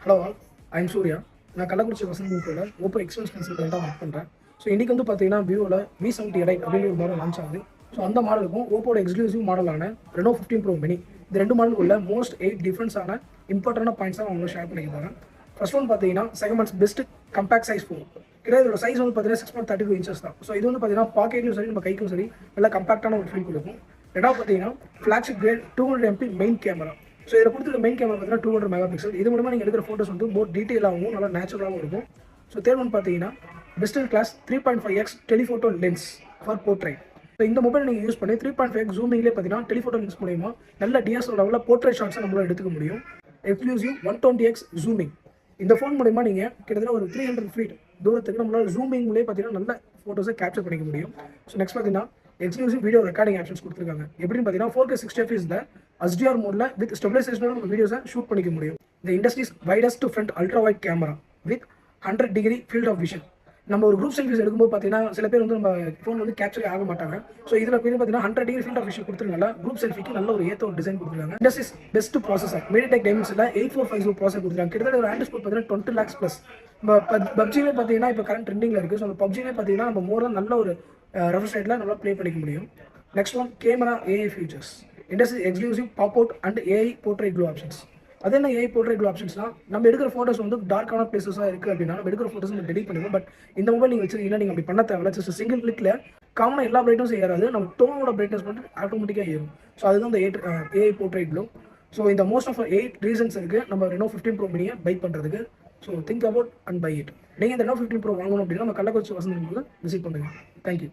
Hello all, I'm Surya. நான் கள்ளக்குறிச்சி வசந்த் மூக்கோட Oppo experience கன்சல்டண்ட்டாக ஒர்க் பண்ணுறேன். ஸோ இன்றைக்கி வந்து பார்த்தீங்கன்னா விவோவில் V70 எடை அப்படிங்கிற ஒரு மாடல் லான்ச் ஆகுது. ஸோ அந்த மாடலுக்கும் ஓப்போட எக்ஸ்க்ளூசிவ் மாடலான Reno 15 Pro Mini இந்த ரெண்டு மாடலுக்குள்ள மோஸ்ட் 8 டிஃப்ரென்ஸான இம்பார்ட்டன்டான பாயிண்ட்ஸ் தான் உங்களுக்கு ஷேர் பண்ணிக்க போகிறேன். ஃபர்ஸ்ட் ஒன் பார்த்தீங்கன்னா செகமெண்ட்ஸ் பெஸ்ட் கம்பேக்ட் சைஸ் ஃபோன். இதோட சைஸ் வந்து பார்த்தீங்கன்னா 6.32 inches தான். ஸோ இது வந்து பார்த்தீங்கன்னா பாக்கெட்லையும் சரி நம்ம கைக்கும் சரி நல்லா கம்பேக்டான ஒரு ஃபீல் கொடுக்கும். ரெண்டாவது பார்த்தீங்கன்னா flagship great 200 MP main camera. So இதில் கொடுத்துருக்க மெயின் கேமரா பார்த்தீங்கன்னா 200 மெகாபிக்சல். இது மூலமாக நீங்கள் எடுக்கிற ஃபோட்டோஸ் வந்து மோர் டீட்டெயிலாகவும் நல்லா நேச்சுரலாகவும் இருக்கும். ஸோ தேர்ட் ஒன் பார்த்தீங்கன்னா best in class 3.5x telephoto lens for portrait. So இந்த மொபைல் நீங்கள் யூஸ் பண்ணி 3.5x ஜூமிங்லேயே பார்த்தீங்கன்னா டெலிஃபோட்டோ லென்ஸ் மூலமா நல்ல டிஎஸ்எல்ஆர் லெவலில் போர்ட்ரைட் ஷாட்ஸை நம்மளால் எடுத்துக்க முடியும். Exclusive 120x zooming. இந்த ஃபோன் மூலமா நீங்கள் கிட்டத்தட்ட ஒரு 300 feet தூரத்துக்கு நம்மளால் ஜூமிங் மூலியே பார்த்தீங்கன்னா நல்ல ஃபோட்டோஸை கேப்சர் பண்ணிக்க முடியும். ஸோ நெக்ஸ்ட் பார்த்தீங்கன்னா எக்ஸ்க்ளூசிவ் வீடியோ ரெக்கார்டிங் ஆப்ஷன்ஸ் கொடுத்துருக்காங்க. எப்படின்னு பார்த்தீங்கன்னா 4K 60 fps HDR மோட்ல வித் ஸ்டெபிலைசேஷனோட நம்ம வீடியோஸை ஷூட் பண்ணிக்க முடியும். இந்த industries widest front ultra wide camera with 100 degree field of vision. நம்ம ஒரு குரூப் செல்ஃபிஸ் எடுக்கும்போது பார்த்தீங்கன்னா சில பேர் வந்து நம்ம ஃபோன் வந்து கேப்சர் ஆக மாட்டாங்க. ஸோ இதில் பார்த்தீங்கன்னா 100 degree ஃபீல்ட் ஆஃப் விஷன் கொடுத்துருக்காங்க. குரூப் செல்ஃபிக்கு நல்ல ஒரு ஏற்ற ஒரு டிசைன் கொடுத்துருக்காங்க. Industries best processor MediaTek Dimensity 8450 processor கொடுத்துருக்காங்க. கிட்டத்தட்ட ஒரு ஆண்ட் ஸ்கோர் பார்த்தீங்கன்னா 20 lakhs ப்ளஸ். பப்ஜிலே பார்த்தீங்கன்னா இப்போ கரண்ட் ட்ரெண்டிங்கில் இருக்குது. ஸோ அந்த பப்ஜிலே பார்த்தீங்கன்னா நம்ம மோர் நல்ல ஒரு ரெஃப்ரெஷ் ரேட்டில் நல்லா ப்ளே பண்ணிக்க முடியும். Next one camera AI features. Industry exclusive pop out and AI portrait glow options. அது என்ன AI போர்ட்ரைட் க்ளோ ஆப்ஷன்ஸ்னா நம்ம எடுக்கிற ஃபோட்டோஸ் வந்து டார்க்கான பிளேசஸாக இருக்குது அப்படின்னா நம்ம எடுக்கிற ஃபோட்டோஸ் நம்ம டெலிட் பண்ணுவோம். பட் இந்த மொபைல் நீங்கள் வச்சிருக்கீங்கன்னா நீங்கள் அப்படி பண்ண தேவையில்ல. ஜஸ்ட் சிங்கிள் கிளிக்கில் காமனாக எல்லா பிரைட்னஸும் ஏறாது, நம்ம டோனோட பிரைட்னஸ் மட்டும் ஆட்டோமேட்டிக்காக ஏறும். ஸோ அதுதான் இந்த AI போர்ட்ரைட் க்ளோ. ஸோ இந்த மோஸ்ட் ஆஃப் 8 ரீசன்ஸ் இருக்குது நம்ம Reno 15 Pro Mini பை பண்ணுறதுக்கு. So think about and buy it. நீங்கள் இந்த Reno 15 Pro வாங்கணும் அப்படின்னா நம்ம கள்ளக்குறிச்சி வசந்த் விசிட் பண்ணுங்கள். தேங்க்யூ.